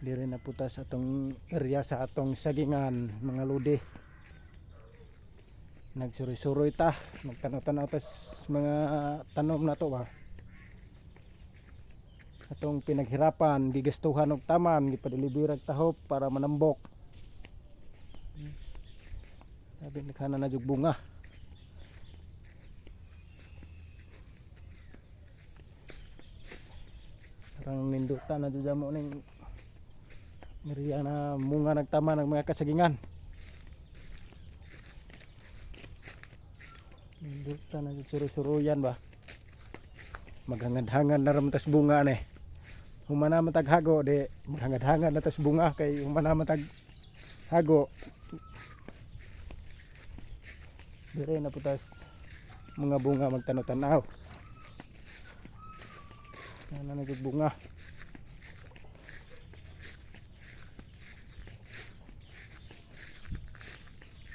Dire na putas atong area sa atong sagingan mga lodi. Nagsuroy-suroy ta, nagtanaw-tanaw ta mga tanom na to ba. Atong pinaghirapan, gigastuhan og taman, gipadilibirag tahop para manambok. Sabi nagkana na jug bunga. Parang ninduta na dyan mo ning area na munga nagtama ng mga kasagingan. Ninduta na dyan suru-suruyan ba. Maghangad-hangad na ram tas bunga ni. Humana matag hago di maghangad-hangad na tas bunga kay humana matag hago. Dire na putas mga bunga magtanaw-tanaw. Ano na bunga.